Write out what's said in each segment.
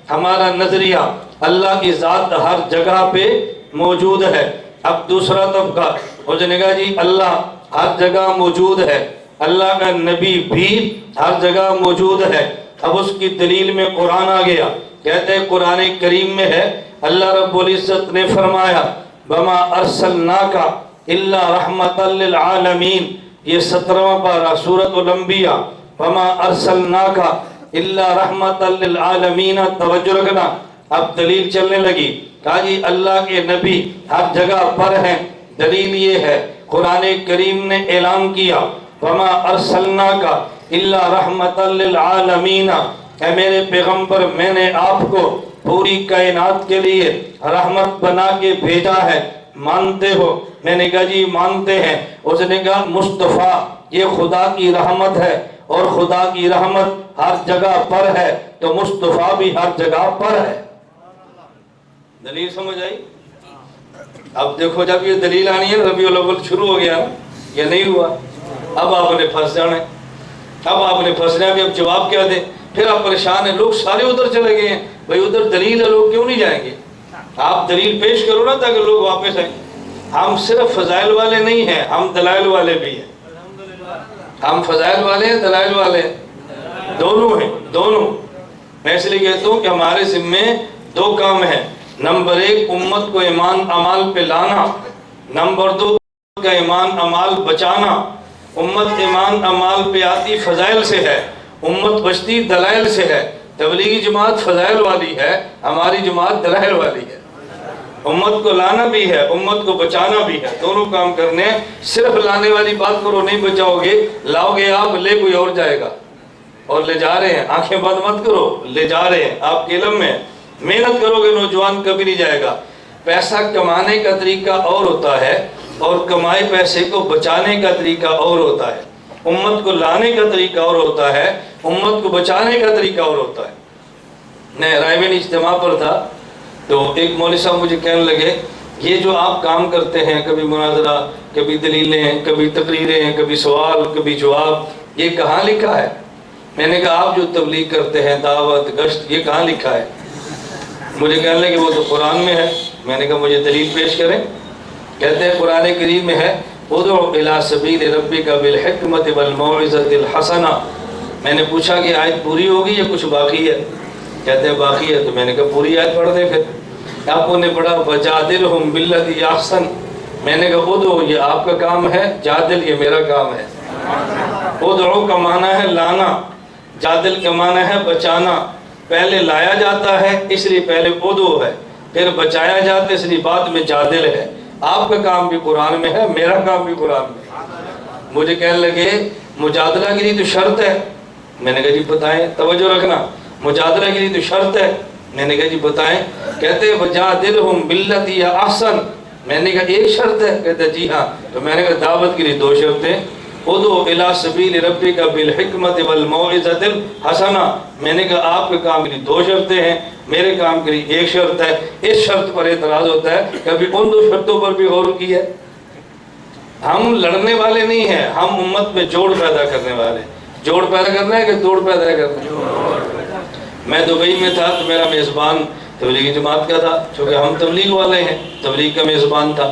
ہمارا نظریہ اللہ کی ذات ہر جگہ پہ موجود ہے۔ اب دوسرا طبقہ اس نے کہا جی اللہ ہر جگہ موجود ہے، اللہ کا نبی بھی ہر جگہ موجود ہے۔ اب اس کی دلیل میں قرآن آ گیا، کہتے ہیں قرآن کریم میں ہے اللہ رب العزت نے فرمایا وَمَا أَرْسَلْنَاكَ إِلَّا رَحْمَةً لِلْعَالَمِينَ، یہ 17واں پارہ سورۃ الانبیاء، وَمَا أَرْسَلْنَاكَ إِلَّا رَحْمَةً لِلْعَالَمِينَ۔ توجہ رکھنا، اب دلیل چلنے لگی، کہا جی اللہ کے نبی ہر جگہ پر ہیں۔ دلیل یہ ہے قرآن کریم نے اعلان کیا وَمَا أَرْسَلْنَاكَ إِلَّا رَحْمَةً لِلْعَالَمِينَ، اے میرے پیغمبر میں نے آپ کو پوری کائنات کے لیے رحمت بنا کے بھیجا ہے، مانتے ہو؟ میں نے کہا جی مانتے ہیں۔ اس نے کہا مصطفیٰ یہ خدا کی رحمت ہے اور خدا کی رحمت ہر جگہ پر ہے تو مصطفیٰ بھی ہر جگہ پر ہے۔ دلیل سمجھ آئی؟ اب دیکھو جب یہ دلیل آنی ہے ربیع الاول شروع ہو گیا، یہ نہیں ہوا، اب آپ نے پھنس جانا ہے، اب آپ نے پھنسنا ہے، اب جواب کیا دیں؟ پھر آپ پریشان ہیں، لوگ سارے ادھر چلے گئے ہیں، بھئی ادھر دلیل ہے لوگ کیوں نہیں جائیں گے؟ آپ دلیل پیش کرو نا تاکہ لوگ واپس آئیں۔ ہم صرف فضائل والے نہیں ہیں، ہم دلائل والے بھی ہیں۔ ہم فضائل والے ہیں، دلائل والے ہیں، دونوں ہیں، دونوں۔ میں اس لیے کہتا ہوں کہ ہمارے ذمے دو کام ہیں، نمبر ایک امت کو ایمان عمال پہ لانا، نمبر دو امت کا ایمان عمال بچانا۔ امت ایمان عمال پہ آتی فضائل سے ہے، امت بچتی دلائل سے ہے۔ تبلیغی جماعت فضائل والی ہے، ہماری جماعت دلائل والی ہے۔ امت کو لانا بھی ہے، امت کو بچانا بھی ہے، دونوں کام کرنے ہیں۔ صرف لانے والی بات کرو نہیں بچاؤ گے، لاؤ گے آپ، لے کوئی اور جائے گا، اور لے جا رہے ہیں۔ آنکھیں بند مت کرو، لے جا رہے ہیں، آپ کے علم میں محنت کرو گے نوجوان کبھی نہیں جائے گا۔ پیسہ کمانے کا طریقہ اور ہوتا ہے اور کمائے پیسے کو بچانے کا طریقہ اور ہوتا ہے۔ امت کو لانے کا طریقہ اور ہوتا ہے، امت کو بچانے کا طریقہ اور ہوتا ہے۔ میں رائے بین اجتماع پر تھا تو ایک مولوی صاحب مجھے کہنے لگے یہ جو آپ کام کرتے ہیں، کبھی مناظرہ، کبھی دلیلیں، کبھی تقریریں، کبھی سوال، کبھی جواب، یہ کہاں لکھا ہے؟ میں نے کہا آپ جو تبلیغ کرتے ہیں، دعوت، گشت، یہ کہاں لکھا ہے؟ مجھے کہنے لگے وہ تو قرآن میں ہے۔ میں نے کہا مجھے دلیل پیش کریں۔ کہتے ہیں قرآن کریم میں ہے ادعو الی سبیل ربک بالحکمت والموعظۃ الحسنہ۔ میں نے پوچھا کہ آیت پوری ہوگی یا کچھ باقی ہے؟ کہتے ہیں باقی ہے۔ تو میں نے کہا پوری آیت پڑھ دیں پھر۔ آپ نے پڑھا وجادلہم باللتی احسن۔ میں نے کہا ادعو یہ آپ کا کام ہے، جادل یہ میرا کام ہے۔ ادعو کا معنی ہے لانا، جادل کا معنی ہے بچانا۔ پہلے لایا جاتا ہے اس لیے پہلے ادعو ہے، پھر بچایا جاتا ہے اس لیے بعد میں جادل ہے۔ آپ کا کام بھی قرآن میں ہے، میرا کام بھی قرآن میں ہے۔ مجھے کہنے لگے مجادلہ کے لیے تو شرط ہے۔ میں نے کہا جی بتائیں، توجہ رکھنا، مجادلہ کے لیے تو شرط ہے۔ میں نے کہا جی بتائیں۔ کہتے ہیں وجادلہم باللتی احسن۔ میں نے کہا ایک شرط ہے؟ کہتے جی ہاں۔ تو میں نے کہا دعوت کے لیے دو شرطیں، ادعو الی سبیل ربک بالحکمت والموعظۃ الحسنہ۔ میں نے کہا آپ کے کام کے لیے دو شرطیں ہیں، میرے کام کے لیے ایک شرط ہے۔ اس شرط پر اعتراض ہوتا ہے کہ ابھی ان دو شرطوں پر بھی غور کی ہے؟ ہم لڑنے والے نہیں ہیں، ہم امت میں جوڑ پیدا کرنے والے۔ جوڑ پیدا کرنا ہے کہ توڑ پیدا کرنا ہے؟ میں دبئی میں تھا تو میرا میزبان تبلیغی جماعت کا تھا، چونکہ ہم تبلیغ والے ہیں، تبلیغ کا میزبان تھا۔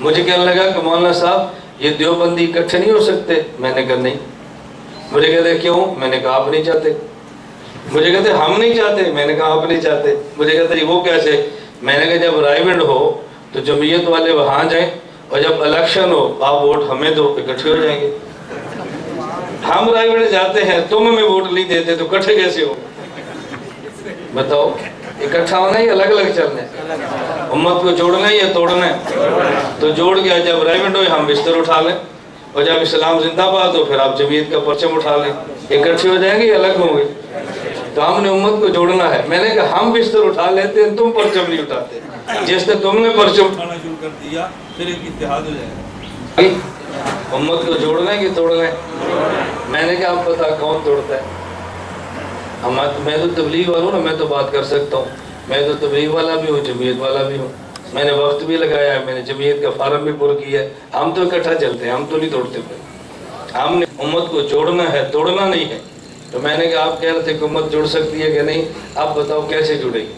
مجھے کہنے لگا کہ مولانا صاحب یہ دیوبندی اکٹھے نہیں ہو سکتے؟ میں نے کہا نہیں۔ مجھے کہتے کیوں؟ میں نے کہا آپ نہیں چاہتے۔ مجھے کہتے ہم نہیں چاہتے۔ میں نے کہا آپ نہیں چاہتے۔ مجھے کہتے وہ کیسے؟ میں نے کہا جب رائے ہو تو جمعیت والے وہاں جائیں اور جب الیکشن ہو آپ ووٹ ہمیں دو، اکٹھے ہو جائیں گے۔ ہم رائے جاتے ہیں، تم ہمیں ووٹ نہیں دیتے تو اکٹھے کیسے ہو؟ بتاؤ، اکٹھا ہونا ہے یا الگ الگ چلنا ہے؟ امت کو جوڑنا ہے یا توڑنا ہے؟ تو جوڑ گیا جب رائمنڈ ہوئے ہم بستر اٹھا لیں، اور جب اسلام زندہ باد ہو پھر آپ جمعیت کا پرچم اٹھا لیں۔ اکٹھے ہو جائیں گے یا الگ ہوں گے؟ تو ہم نے امت کو جوڑنا ہے۔ میں نے کہا ہم بستر اٹھا لیتے ہیں، تم پرچم نہیں اٹھاتے۔ جس نے تم نے پرچم اٹھانا شروع کر دیا پھر ایک اتحاد ہو جائے گا۔ امت کو جوڑنا ہے کہ توڑنا ہے؟ میں نے کہا آپ پتا کون توڑتا ہے؟ میں تو تبلیغ والا ہوں نا، میں تو بات کر سکتا ہوں۔ میں تو تبلیغ والا بھی ہوں، جمعیت والا بھی ہوں، میں نے وقت بھی لگایا ہے، میں نے جمعیت کا فارم بھی پر کیا ہے۔ ہم تو اکٹھا چلتے ہیں، ہم تو نہیں توڑتے پھر۔ ہم نے امت کو جوڑنا ہے، توڑنا نہیں ہے۔ تو میں نے کہا آپ کہہ رہے تھے کہ امت جڑ سکتی ہے کہ نہیں، آپ بتاؤ کیسے جڑے گی؟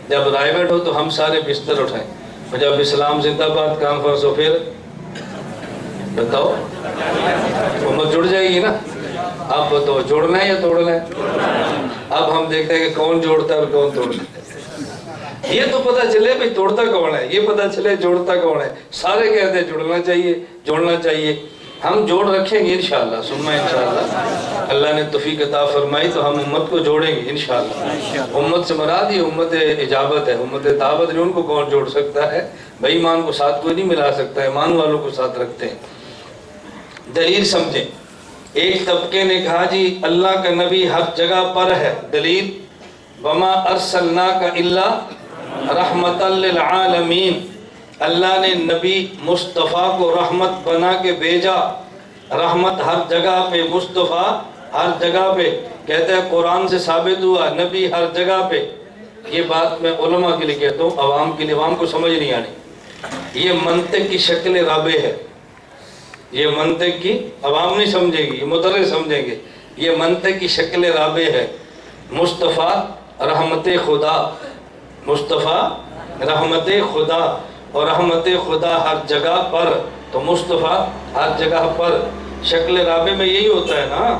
جب رائے بیٹھو تو ہم سارے بستر اٹھائیں، اور جب اسلام زندہ باد کانفرنس ہو پھر بتاؤ امت جڑ جائے گی نا؟ آپ بتاؤ جوڑنا ہے یا توڑنا ہے؟ اب ہم دیکھتے ہیں کہ کون جوڑتا ہے اور کون توڑتا ہے۔ یہ تو پتہ چلے بھئی توڑتا کون ہے، یہ پتہ چلے جوڑتا کون ہے۔ سارے کہتے ہیں جڑنا چاہیے جوڑنا چاہیے، ہم جوڑ رکھیں گے انشاءاللہ ثم انشاءاللہ، اللہ نے توفیق عطا فرمائی تو ہم امت کو جوڑیں گے انشاءاللہ۔ امت سے مراد یہ امت اجابت ہے، امت دعوت جو ان کو کون جوڑ سکتا ہے؟ بھائی ایمان کو ساتھ کوئی نہیں ملا سکتا، ایمان والوں کو ساتھ رکھتے ہیں۔ دلیل سمجھیں، ایک طبقے نے کہا جی اللہ کا نبی ہر جگہ پر ہے، دلیل وما ارسلناک الا رحمتا للعالمین، اللہ نے نبی مصطفیٰ کو رحمت بنا کے بھیجا، رحمت ہر جگہ پہ، مصطفیٰ ہر جگہ پہ، کہتے ہیں قرآن سے ثابت ہوا نبی ہر جگہ پہ۔ یہ بات میں علماء کے لیے کہتا ہوں، عوام کے لیے، عوام کو سمجھ نہیں آنی، یہ منطق کی شکل رابع ہے، یہ منطق کی، عوام نہیں سمجھے گی، یہ مدرس سمجھیں گے، یہ منطق کی شکل رابع ہے۔ مصطفیٰ رحمت خدا، مصطفیٰ رحمت خدا، اور رحمت خدا ہر جگہ پر، تو مصطفیٰ ہر جگہ پر، شکل رابع میں یہی ہوتا ہے نا،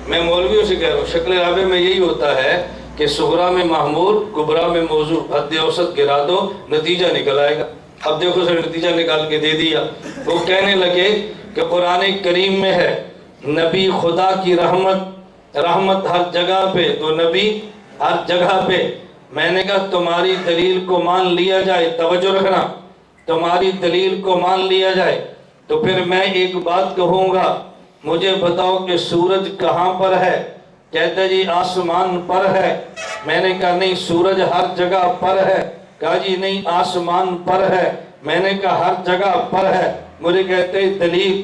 میں مولویوں سے کہہ رہا ہوں، شکل رابع میں یہی ہوتا ہے کہ صغرا میں معمول، کبرا میں موضوع، حد اوسط گرا دو نتیجہ نکل آئے گا۔ اب دیکھو سر نتیجہ نکال کے دے دیا۔ وہ کہنے لگے کہ قرآن کریم میں ہے نبی خدا کی رحمت، رحمت ہر جگہ پہ، تو نبی ہر جگہ پہ۔ میں نے کہا تمہاری دلیل کو مان لیا جائے، توجہ رکھنا، تمہاری دلیل کو مان لیا جائے تو پھر میں ایک بات کہوں گا، مجھے بتاؤ کہ سورج کہاں پر ہے؟ کہتا جی آسمان پر ہے۔ میں نے کہا نہیں، سورج ہر جگہ پر ہے۔ کہا جی نہیں، آسمان پر ہے۔ میں نے کہا ہر جگہ پر ہے۔ مجھے کہتے دلیل،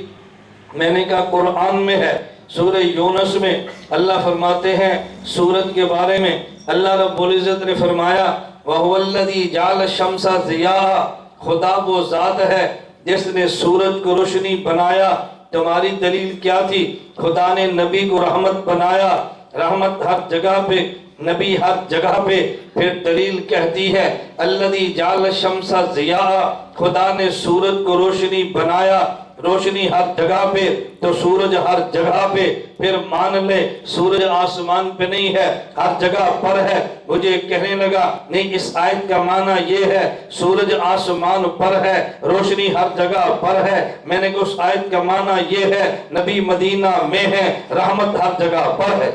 میں نے کہا قرآن میں ہے، سورہ یونس میں اللہ فرماتے ہیں سورج کے بارے میں، اللہ رب العزت نے فرمایا وَهُوَ الَّذِي جَعَلَ الشَّمْسَ ضِيَاءً، خدا وہ ذات ہے جس نے سورج کو روشنی بنایا۔ تمہاری دلیل کیا تھی؟ خدا نے نبی کو رحمت بنایا، رحمت ہر جگہ پہ، نبی ہر جگہ پہ۔ پھر دلیل کہتی ہے الَّذِي جَعَلَ الشَّمْسَ ضِيَاءً، خدا نے سورج کو روشنی بنایا، روشنی ہر جگہ پہ، تو سورج ہر جگہ پہ۔ پھر مان لے سورج آسمان پہ نہیں ہے، ہر جگہ پر ہے۔ مجھے کہنے لگا نہیں، اس آیت کا معنی یہ ہے سورج آسمان پر ہے، روشنی ہر جگہ پر ہے۔ میں نے کہا اس آیت کا معنی یہ ہے نبی مدینہ میں ہے، رحمت ہر جگہ پر ہے۔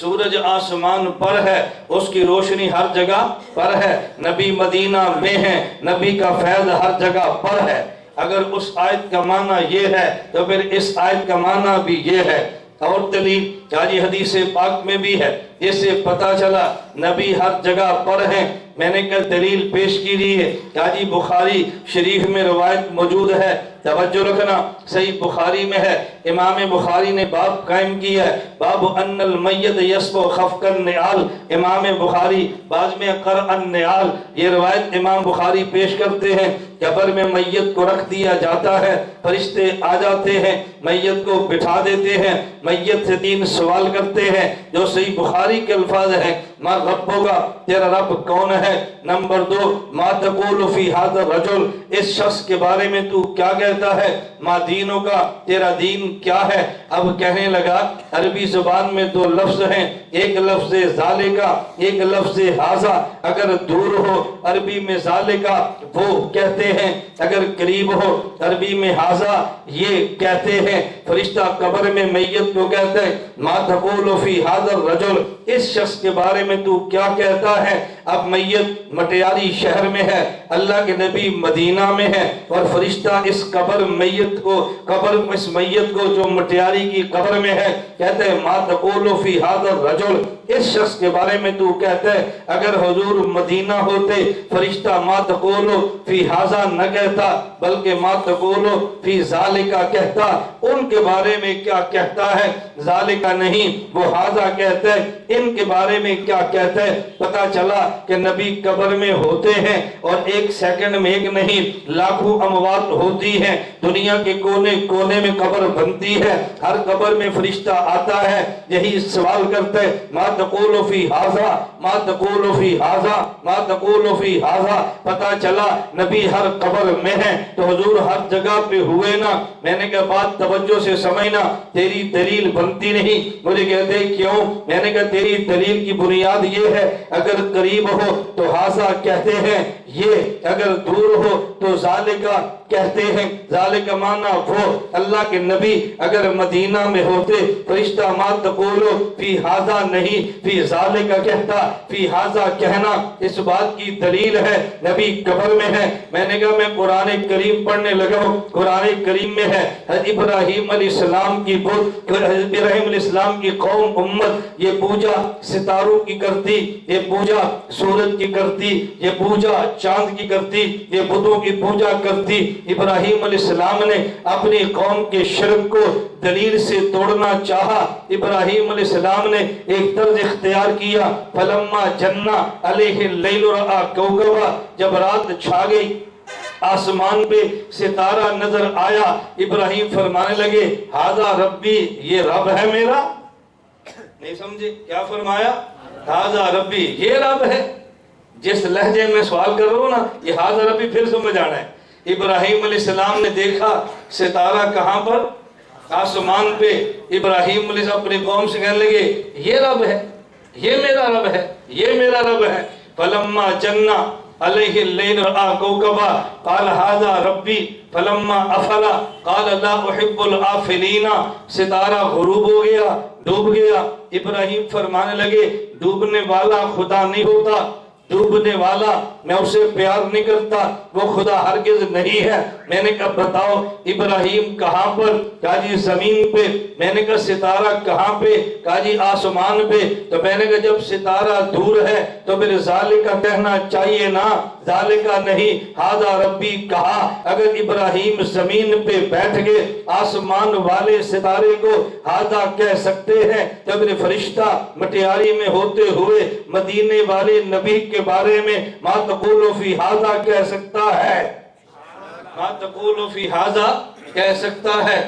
سورج آسمان پر ہے، اس کی روشنی ہر جگہ پر ہے، نبی مدینہ میں ہے، نبی کا فیض ہر جگہ پر ہے۔ اگر اس آیت کا معنی یہ ہے تو پھر اس آیت کا معنی بھی یہ ہے۔ اور دلیل جی حدیث پاک میں بھی ہے، اس سے پتہ چلا نبی ہر جگہ پر ہیں۔ میں نے کہا دلیل پیش کی دی ہے، جی بخاری شریف میں روایت موجود ہے، توجہ رکھنا، صحیح بخاری میں ہے، امام بخاری نے باب قائم کیا ہے، باب ان المیت یسبو خفق النعال۔ امام بخاری بعض میں قرع النعال، یہ روایت امام بخاری پیش کرتے ہیں۔ قبر میں میت کو رکھ دیا جاتا ہے، فرشتے آ جاتے ہیں، میت کو بٹھا دیتے ہیں، میت سے 3 سوال کرتے ہیں جو صحیح بخاری کے الفاظ ہیں، ما ربک، تیرا رب کون ہے؟ نمبر 2، ما تقول فی ھذا الرجل، اس شخص کے بارے میں تو کیا کہتا ہے؟ ما دینک، تیرا دین کیا ہے؟ اب کہنے لگا عربی زبان میں 2 لفظ ہیں، ایک لفظ ذالکا، ایک لفظ ھذا۔ اگر دور ہو عربی میں ذالکا وہ کہتے ہیں، اگر قریب ہو عربی میں ھذا یہ کہتے ہیں۔ فرشتہ قبر میں میت کو کہتے ہیں ما تقول فی ھذا الرجل، اس شخص کے بارے میں تو کیا کہتا ہے؟ اب میت مٹیاری شہر میں ہے، اللہ کے نبی مدینہ میں ہے، اور فرشتہ اس قبر میت کو، قبر اس میت کو جو مٹیاری کی قبر میں ہے، کہتے ہیں ما تقول فی ھذا الرجل، اس شخص کے بارے میں تو کہتے ہیں۔ اگر حضور مدینہ ہوتے فرشتہ ما تقول فی ھذا نہ کہتا بلکہ ما تقول فی ذالکا کہتا۔ ان کے بارے میں کیا کہتا ہے؟ ذالکا نہیں، وہ ھذا کہتے ہیں۔ ان کے بارے میں کیا کہتے ہیں؟ پتہ چلا کہ نبی قبر میں ہوتے ہیں، اور 1 سیکنڈ میں ایک نہیں لاکھوں اموات ہوتی ہیں، دنیا کے کونے کونے میں قبر بندی بنتی ہے، ہر قبر میں فرشتہ آتا ہے، یہی سوال کرتا ہے ما تقول فی ھذا ما تقول فی ھذا ما تقول فی ھذا۔ پتہ چلا نبی ہر قبر میں ہے تو حضور ہر جگہ پہ ہوئے نا۔ میں نے کہا بات توجہ سے سمجھنا، تیری دلیل بنتی نہیں۔ مجھے کہتے کیوں؟ میں نے کہا تیری دلیل کی بنیاد یہ ہے اگر قریب ہو تو ھذا کہتے ہیں، یہ اگر دور ہو تو ذالکا کہتے ہیں۔ ذالک معنی وہ اللہ کے نبی اگر مدینہ میں ہوتے فرشتہ ما تقولو فی ھذا نہیں فی ذالکا کہتا، فی ھذا کہنا اس بات کی دلیل ہے نبی قبر میں ہے۔ میں نے کہا میں قرآن کریم پڑھنے لگا ہوں، قرآن کریم میں ہے ابراہیم علیہ السلام کی ابراہیم علیہ السلام کی قوم امت یہ پوجا ستاروں کی کرتی، یہ پوجا سورج کی کرتی، یہ پوجا چاند کی کرتی، یہ بتوں کی پوجا کرتی۔ ابراہیم علیہ السلام نے اپنی قوم کے شرک کو دلیل سے توڑنا چاہا۔ ابراہیم علیہ السلام نے ایک طرز اختیار کیا، فلما جنّا علیہ اللیل رأى کوکبا، جب رات چھا گئی آسمان پہ ستارہ نظر آیا، ابراہیم فرمانے لگے ھذا ربی، یہ رب ہے میرا۔ نہیں سمجھے کیا فرمایا؟ ھذا ربی، یہ رب ہے۔ جس لہجے میں سوال کر رہا ہوں نا یہ ھذا ربی پھر سمجھ آنا ہے۔ ابراہیم علیہ السلام نے دیکھا ستارہ کہاں پر؟ آسمان پہ۔ ابراہیم علیہ السلام اپنی قوم سے کہنے لگے یہ رب ہے، یہ میرا رب ہے، یہ میرا رب ہے۔ فلما جنّا علیہ اللیل رأى کوکبا قال ھذا ربی فلما افلا قال لا احب الآفلین۔ ستارہ غروب ہو گیا، ڈوب گیا۔ ابراہیم فرمانے لگے ڈوبنے والا خدا نہیں ہوتا، ڈوبنے والا میں اسے پیار نہیں کرتا، وہ خدا ہرگز نہیں ہے۔ میں نے کہا بتاؤ ابراہیم کہاں پر؟ کہا جی زمین پہ۔ میں نے کہا ستارہ کہاں پہ؟ کہا جی آسمان پہ۔ تو میں نے کہا جب ستارہ دور ہے تو پھر ذالکا کہنا چاہیے نا، ذالکا نہیں ھذا ربی کہا۔ اگر ابراہیم زمین پہ بیٹھ گئے آسمان والے ستارے کو ھذا کہہ سکتے ہیں تو پھر فرشتہ مٹیاری میں ہوتے ہوئے مدینے والے نبی کے بارے میں ما تقول فی ھذا کہہ سکتا ہے، ما تقول فی ھذا کہہ سکتا ہے۔